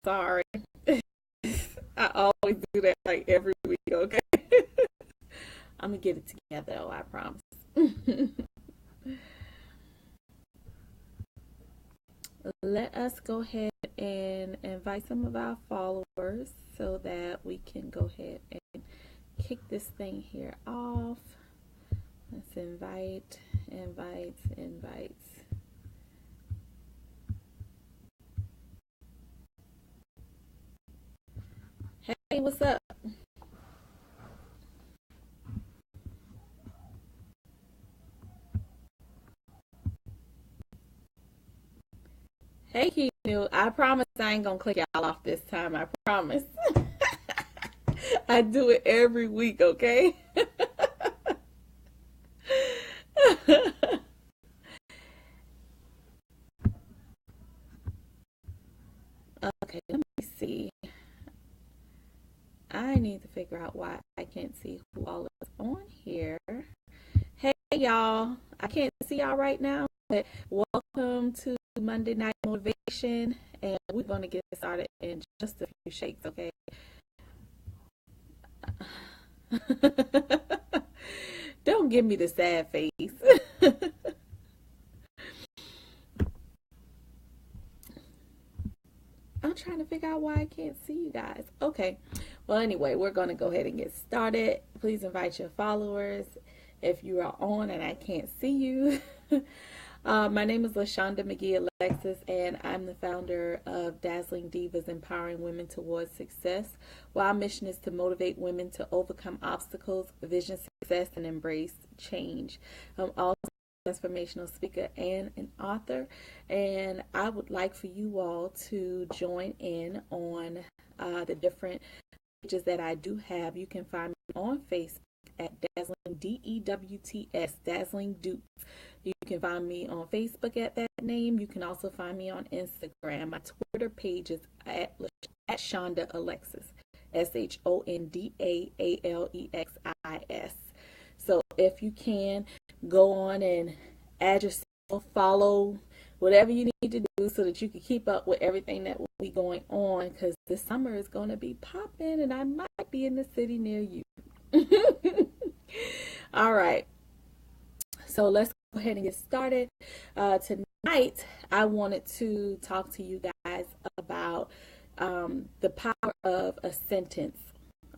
Sorry. I always do that like every week, okay? I'm gonna get it together though, I promise. Let us go ahead and invite some of our followers so that we can go ahead and kick this thing here off. Let's invite, invites. Hey, what's up? Hey, Keanu. I promise I ain't gonna click y'all off this time. I promise. I do it every week, okay? Okay, let me see. I need to figure out why I can't see who all is on here. Hey, y'all. I can't see y'all right now, but welcome to Monday Night Motivation. And we're going to get started in just a few shakes, okay? Don't give me the sad face. I'm trying to figure out why I can't see you guys. Okay. Well, anyway, we're going to go ahead and get started. Please invite your followers if you are on and I can't see you. My name is LaShonda McGee Alexis, and I'm the founder of Dazzling Divas, Empowering Women Towards Success. Well, our mission is to motivate women to overcome obstacles, vision success, and embrace change. I'm also a transformational speaker and an author, and I would like for you all to join in on the different pages that I do have. You can find me on Facebook at Dazzling DEWTS, Dazzling Dupes. You can find me on Facebook at that name. You can also find me on Instagram. My Twitter page is at Shonda Alexis, ShondaAlexis. So if you can, go on and add yourself, follow, whatever you need to do so that you can keep up with everything that will be going on, because this summer is going to be popping and I might be in the city near you. All right. So let's go ahead and get started. Tonight, I wanted to talk to you guys about the power of a sentence.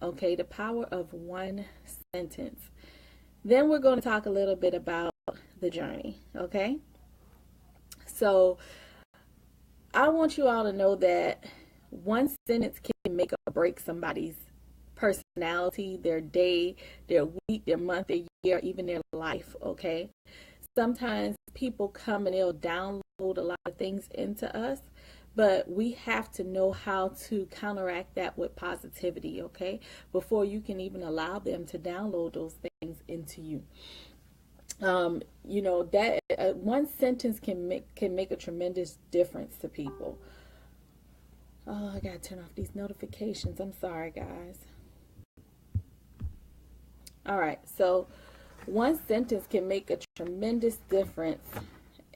Okay, the power of one sentence. Then we're going to talk a little bit about the journey. Okay, so I want you all to know that one sentence can make or break somebody's personality, their day, their week, their month, their year, even their life, okay? Sometimes people come and they'll download a lot of things into us, but we have to know how to counteract that with positivity, okay? Before you can even allow them to download those things into you. That one sentence can make a tremendous difference to people. Oh, I gotta turn off these notifications. I'm sorry, guys. All right, so one sentence can make a tremendous difference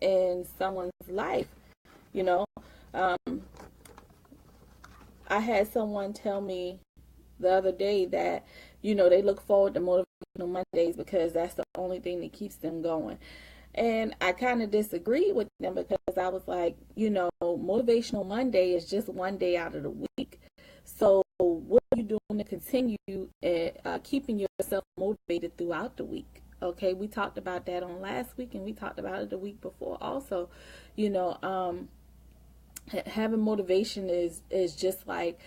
in someone's life. You know, um, I had someone tell me the other day that, they look forward to Motivational Mondays because that's the only thing that keeps them going. And I kind of disagreed with them because I was like, Motivational Monday is just one day out of the week. So what are you doing to continue keeping yourself motivated throughout the week? Okay, we talked about that on last week, and we talked about it the week before. Also, you know, um, having motivation is just like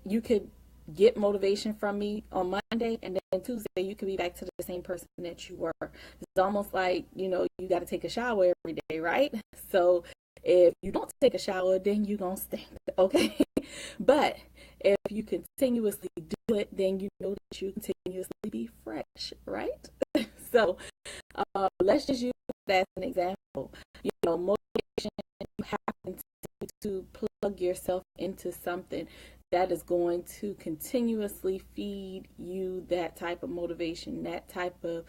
you could get motivation from me on Monday, and then Tuesday you could be back to the same person that you were. It's almost like, you got to take a shower every day, right? So if you don't take a shower, then you're going to stink, okay? But if you continuously do it, then you know that you continuously be fresh, right? So let's just use that as an example. Motivation, you have to plug yourself into something that is going to continuously feed you that type of motivation, that type of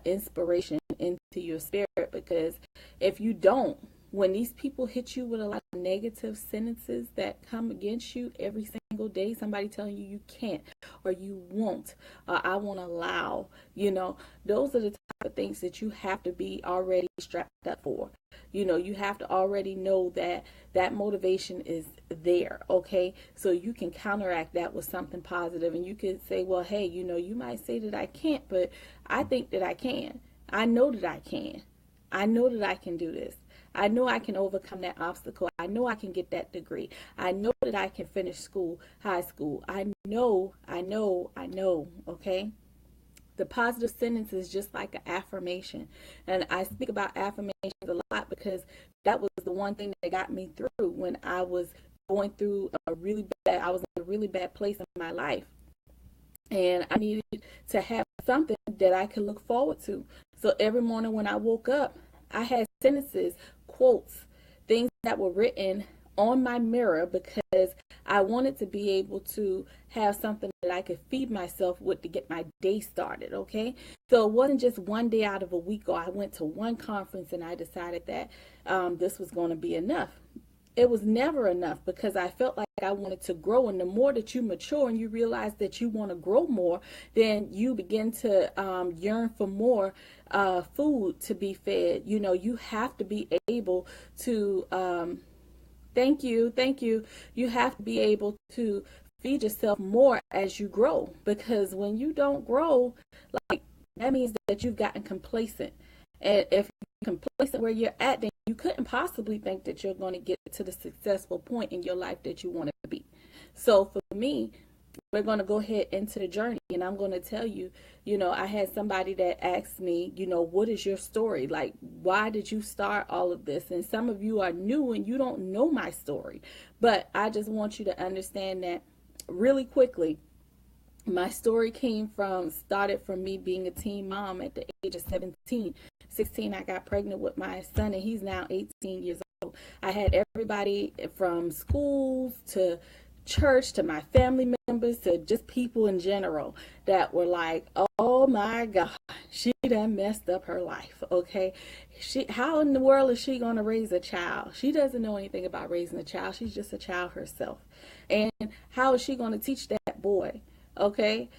inspiration into your spirit. Because if you don't, when these people hit you with a lot of negative sentences that come against you every single day, somebody telling you can't or you won't or I won't allow, those are the type of things that you have to be already strapped up for. You have to already know that motivation is there, okay? So you can counteract that with something positive, and you could say, well, hey, you might say that I can't, but I think that I can. I know that I can. I know that I can do this. I know I can overcome that obstacle. I know I can get that degree. I know that I can finish school, high school. I know, okay? The positive sentence is just like an affirmation. And I speak about affirmations a lot because that was the one thing that got me through when I was going through I was in a really bad place in my life. And I needed to have something that I could look forward to. So every morning when I woke up, I had sentences, quotes, things that were written on my mirror because I wanted to be able to have something that I could feed myself with to get my day started, okay? So it wasn't just one day out of a week, or I went to one conference and I decided that this was going to be enough. It was never enough because I felt like I wanted to grow. And the more that you mature and you realize that you want to grow more, then you begin to yearn for more food to be fed. You have to be able to thank you. You have to be able to feed yourself more as you grow, because when you don't grow, like, that means that you've gotten complacent. And if you're complacent where you're at, then you couldn't possibly think that you're going to get to the successful point in your life that you want to be. So for me, we're going to go ahead into the journey, and I'm going to tell you, I had somebody that asked me, what is your story? Like, why did you start all of this? And some of you are new and you don't know my story, but I just want you to understand that really quickly. My story started from me being a teen mom at the age of 17. 16, I got pregnant with my son, and he's now 18 years old. I had everybody from schools to church to my family members to just people in general that were like, oh my God, she done messed up her life, okay? How in the world is she going to raise a child? She doesn't know anything about raising a child. She's just a child herself. And how is she going to teach that boy? Okay,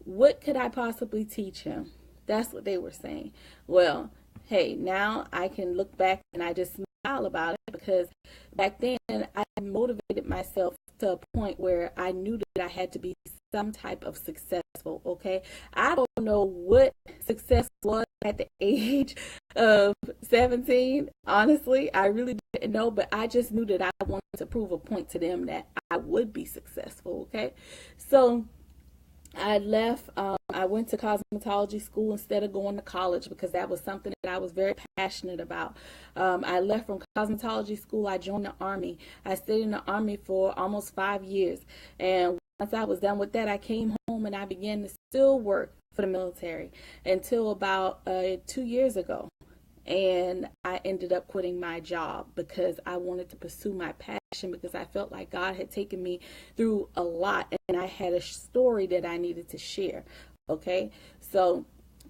what could I possibly teach him? That's what they were saying. Well, hey, now I can look back and I just smile about it, because back then I motivated myself to a point where I knew that I had to be some type of successful, okay? I don't know what success was at the age of 17. Honestly, I really didn't know, but I just knew that I wanted to prove a point to them that I would be successful, okay? So I left. I went to cosmetology school instead of going to college because that was something that I was very passionate about. I left from cosmetology school. I joined the Army. I stayed in the Army for almost 5 years. And once I was done with that, I came home and I began to still work for the military until about 2 years ago. And I ended up quitting my job because I wanted to pursue my passion, because I felt like God had taken me through a lot and I had a story that I needed to share. Okay, so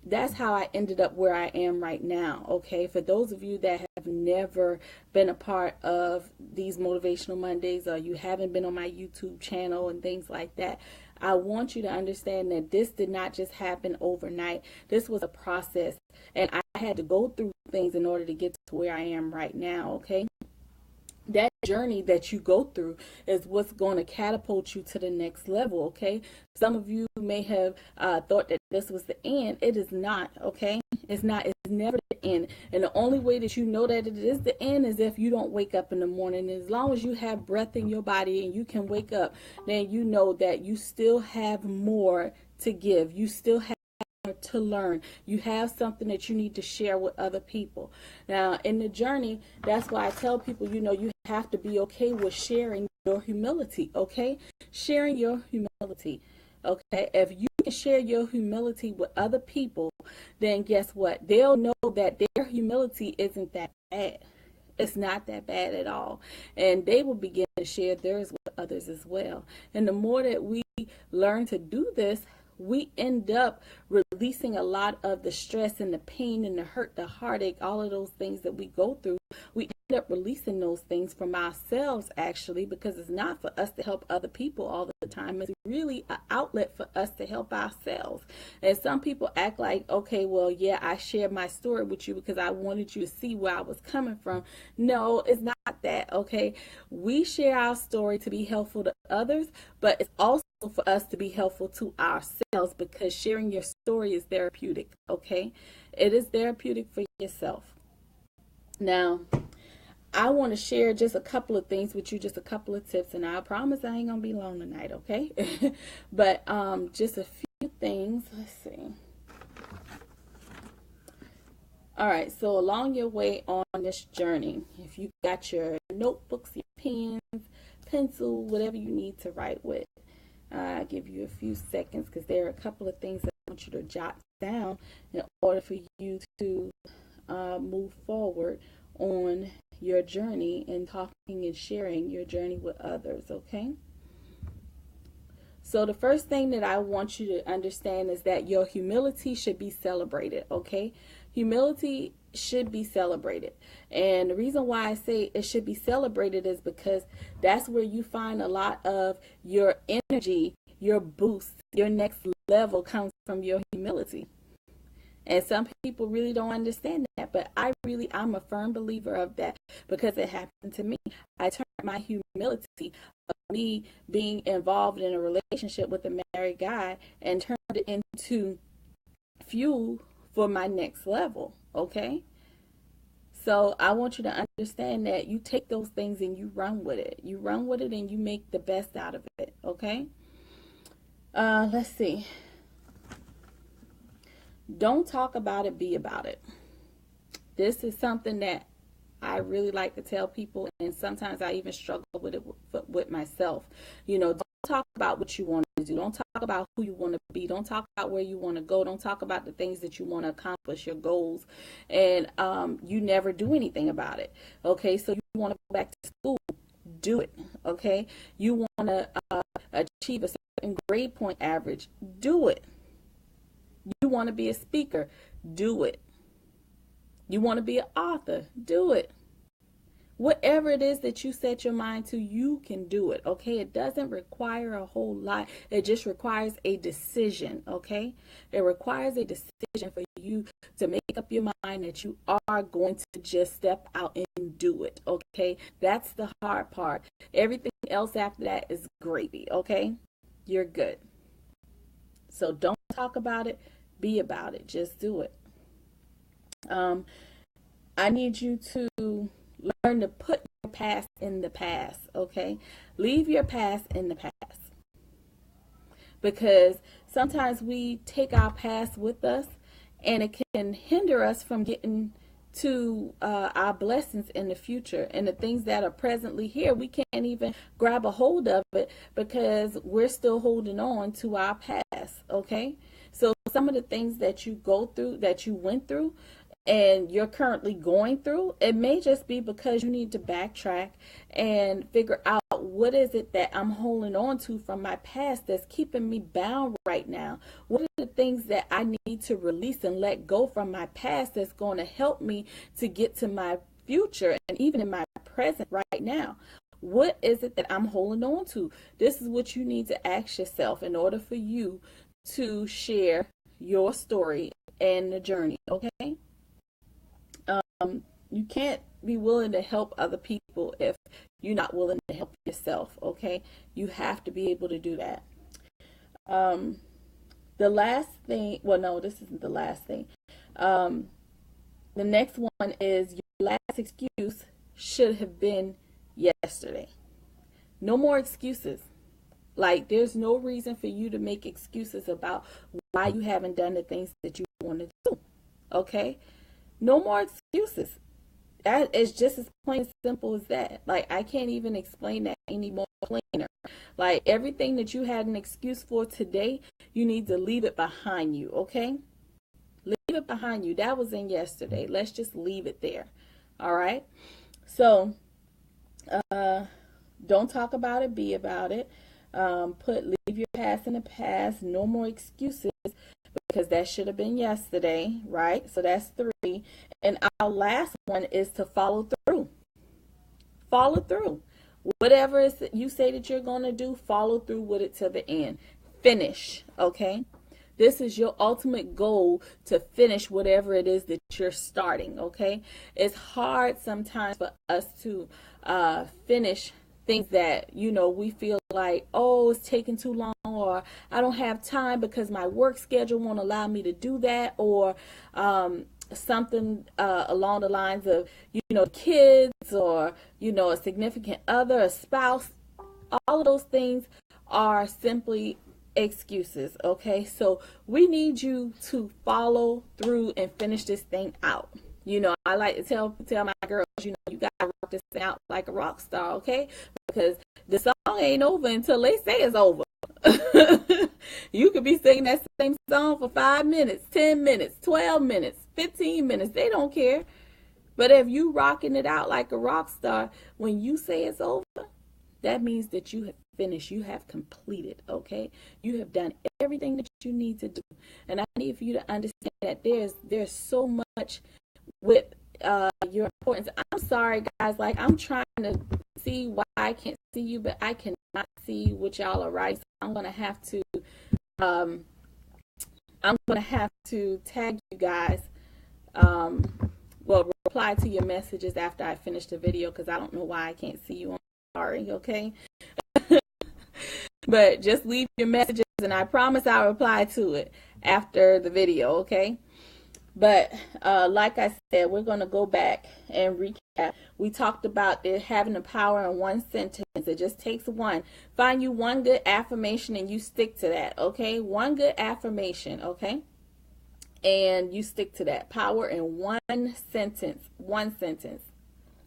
that's how I ended up where I am right now. Okay, for those of you that have never been a part of these Motivational Mondays, or you haven't been on my YouTube channel and things like that, I want you to understand that this did not just happen overnight. This was a process, and I had to go through things in order to get to where I am right now, okay? That journey that you go through is what's going to catapult you to the next level, okay? Some of you may have thought that this was the end. It is not, okay? It's not. It's never the end. And the only way that you know that it is the end is if you don't wake up in the morning. As long as you have breath in your body and you can wake up, then you know that you still have more to give. You still have to learn. You have something that you need to share with other people. Now, in the journey, that's why I tell people, you have to be okay with sharing your humility, okay? Sharing your humility, okay? If you can share your humility with other people, then guess what? They'll know that their humility isn't that bad. It's not that bad at all. And they will begin to share theirs with others as well. And the more that we learn to do this, we end up releasing a lot of the stress and the pain and the hurt, the heartache, all of those things that we go through. We end up releasing those things from ourselves, actually, because it's not for us to help other people all the time. It's really an outlet for us to help ourselves. And some people act like, okay, well, yeah, I shared my story with you because I wanted you to see where I was coming from. No, it's not that, okay? We share our story to be helpful to others, but it's also for us to be helpful to ourselves, because sharing your story is therapeutic, okay? It is therapeutic for yourself. Now, I want to share just a couple of things with you, just a couple of tips, and I promise I ain't gonna be long tonight, okay? But just a few things. Let's see. All right, so along your way on this journey, if you got your notebooks, your pens, pencil, whatever you need to write with, I'll give you a few seconds, because there are a couple of things that I want you to jot down in order for you to move forward on your journey and talking and sharing your journey with others, okay? So the first thing that I want you to understand is that your humility should be celebrated, okay? Humility should be celebrated. And the reason why I say it should be celebrated is because that's where you find a lot of your energy, your boost, your next level comes from your humility. And some people really don't understand that, but I'm a firm believer of that, because it happened to me. I turned my humility of me being involved in a relationship with a married guy and turned it into fuel for my next level, okay? So I want you to understand that you take those things and you run with it. You run with it and you make the best out of it, okay? Let's see. Don't talk about it, be about it. This is something that I really like to tell people, and sometimes I even struggle with it with myself. You know, don't talk about what you want to do. Don't talk about who you want to be. Don't talk about where you want to go. Don't talk about the things that you want to accomplish, your goals, and you never do anything about it. Okay, so you want to go back to school, do it. Okay, you want to achieve a certain grade point average, do it. You want to be a speaker, do it. You want to be an author, do it. Whatever it is that you set your mind to, you can do it, okay? It doesn't require a whole lot. It just requires a decision, okay? It requires a decision for you to make up your mind that you are going to just step out and do it, okay? That's the hard part. Everything else after that is gravy, okay? You're good. So don't talk about it, be about it. Just do it. I need you to learn to put your past in the past, okay? Leave your past in the past. Because sometimes we take our past with us, and it can hinder us from getting to our blessings in the future, and the things that are presently here. We can't even grab a hold of it because we're still holding on to our past, okay? So some of the things that you go through, that you went through, and you're currently going through, it may just be because you need to backtrack and figure out, what is it that I'm holding on to from my past that's keeping me bound right now? What are the things that I need to release and let go from my past that's going to help me to get to my future and even in my present right now? What is it that I'm holding on to? This is what you need to ask yourself in order for you to share your story and the journey, okay? You can't be willing to help other people if you're not willing to help yourself, okay? You have to be able to do that. The last thing, well, no, this isn't the last thing. The next one is, your last excuse should have been yesterday. No more excuses. Like, there's no reason for you to make excuses about why you haven't done the things that you want to do, okay? No more excuses. That is just as plain and simple as that. Like, I can't even explain that any more plainer. Like, everything that you had an excuse for today, you need to leave it behind you, okay? Leave it behind you. That was in yesterday. Let's just leave it there. All right? So, don't talk about it, be about it. Leave your past in the past. No more excuses, because that should have been yesterday, right? So that's 3. And our last one is to follow through. Follow through. Whatever it is you say that you're going to do, follow through with it to the end. Finish, okay? This is your ultimate goal, to finish whatever it is that you're starting, okay? It's hard sometimes for us to finish things that, we feel like, oh, it's taking too long, or I don't have time because my work schedule won't allow me to do that, or something along the lines of, kids, or, a significant other, a spouse. All of those things are simply excuses, okay? So we need you to follow through and finish this thing out. I like to tell my girls, you gotta rock this thing out like a rock star, okay? Because the song ain't over until they say it's over. You could be singing that same song for 5 minutes, 10 minutes, 12 minutes, 15 minutes. They don't care. But if you rocking it out like a rock star, when you say it's over, that means that you have finished. You have completed, okay? You have done everything that you need to do. And I need for you to understand that there's so much with your importance. I'm sorry, guys. Like, I'm trying to see why I can't see you, but I cannot see what y'all are writing. So I'm gonna have to tag you guys. Reply to your messages after I finish the video, because I don't know why I can't see you. I'm sorry, okay? But just leave your messages, and I promise I'll reply to it after the video, okay? But like I said, we're going to go back and recap. We talked about it having the power in one sentence. It just takes one. Find you one good affirmation and you stick to that, okay? One good affirmation, okay? And you stick to that. Power in one sentence. One sentence.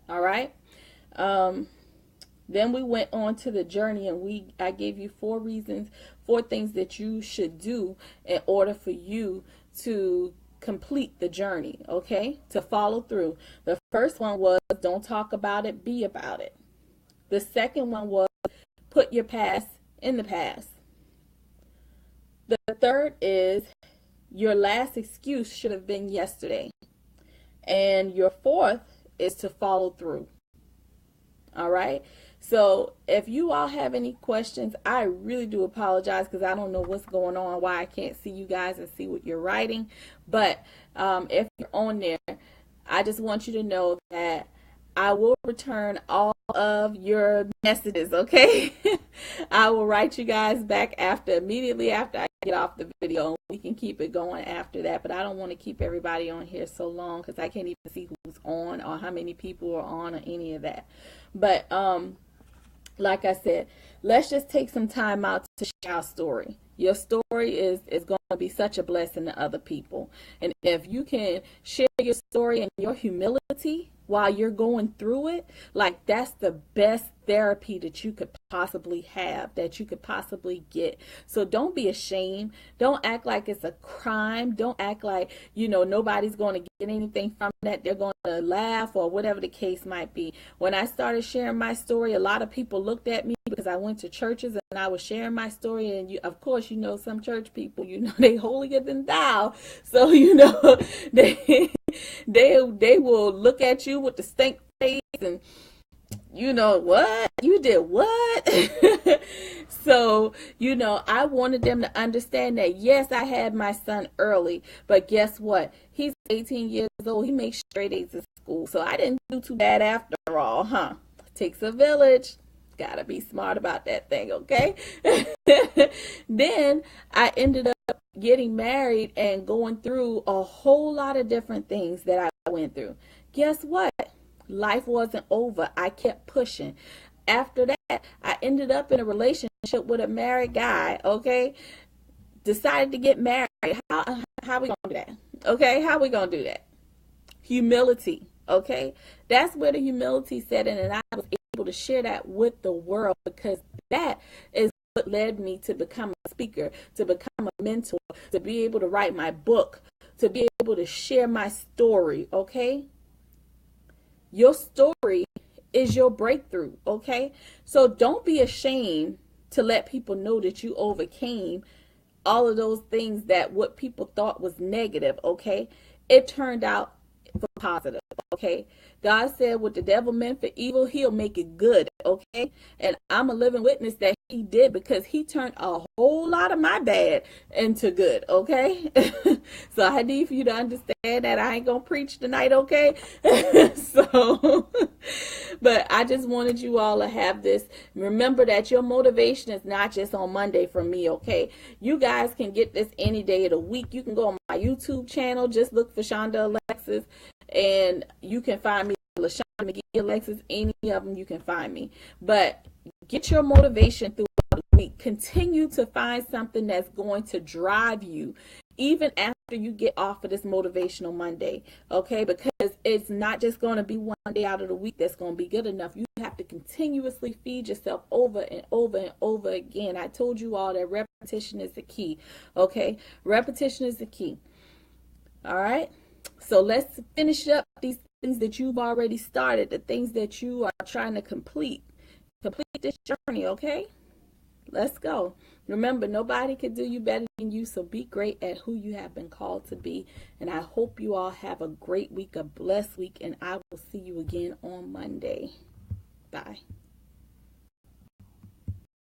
All right? Then we went on to the journey, and I gave you 4 things that you should do in order for you to complete the journey, okay? To follow through. The first one was, don't talk about it, be about it. The second one was, put your past in the past. The third is, your last excuse should have been yesterday. And your fourth is to follow through. All right? So if you all have any questions, I really do apologize, because I don't know what's going on, why I can't see you guys and see what you're writing. But if you're on there, I just want you to know that I will return all of your messages, okay? I will write you guys back immediately after I get off the video, and we can keep it going after that. But I don't want to keep everybody on here so long, because I can't even see who's on or how many people are on or any of that. But like I said, let's just take some time out to share our story. Your story is going to be such a blessing to other people. And if you can share your story and your humility while you're going through it, like, that's the best therapy that you could possibly have, that you could possibly get. So don't be ashamed. Don't act like it's a crime. Don't act like, nobody's going to get anything from that. They're going to laugh, or whatever the case might be. When I started sharing my story, a lot of people looked at me, because I went to churches and I was sharing my story. And of course, some church people, they holier than thou. So, they will look at you with the stink face, and what? You did what? So, I wanted them to understand that, yes, I had my son early, but guess what? He's 18 years old. He makes straight A's in school. So I didn't do too bad after all, huh? Takes a village. Gotta be smart about that thing, okay? Then I ended up getting married and going through a whole lot of different things that I went through. Guess what? Life wasn't over. I kept pushing. After that, I ended up in a relationship with a married guy, okay? Decided to get married. How we gonna do that? Okay, how we gonna do that? Humility, okay? That's where the humility set in, and I was able to share that with the world, because that is what led me to become a speaker, to become a mentor, to be able to write my book, to be able to share my story, okay? Your story is your breakthrough, okay? So don't be ashamed to let people know that you overcame all of those things that what people thought was negative, okay? It turned out for positive, okay? God said what the devil meant for evil, he'll make it good, okay? And I'm a living witness that he did, because he turned a whole lot of my bad into good, okay? So I need for you to understand that I ain't gonna preach tonight, okay? So, but I just wanted you all to have this. Remember that your motivation is not just on Monday from me, okay? You guys can get this any day of the week. You can go on my YouTube channel, just look for Shonda Alexis, and you can find me, LaShonda McGee Alexis, any of them you can find me. But get your motivation throughout the week. Continue to find something that's going to drive you even after you get off of this motivational Monday, okay? Because it's not just going to be one day out of the week that's going to be good enough. You have to continuously feed yourself over and over and over again. I told you all that repetition is the key, okay? Repetition is the key. All right? So let's finish up these things that you've already started, the things that you are trying to complete this journey, okay? Let's go. Remember, nobody can do you better than you, so be great at who you have been called to be. And I hope you all have a great week, a blessed week, and I will see you again on Monday. Bye.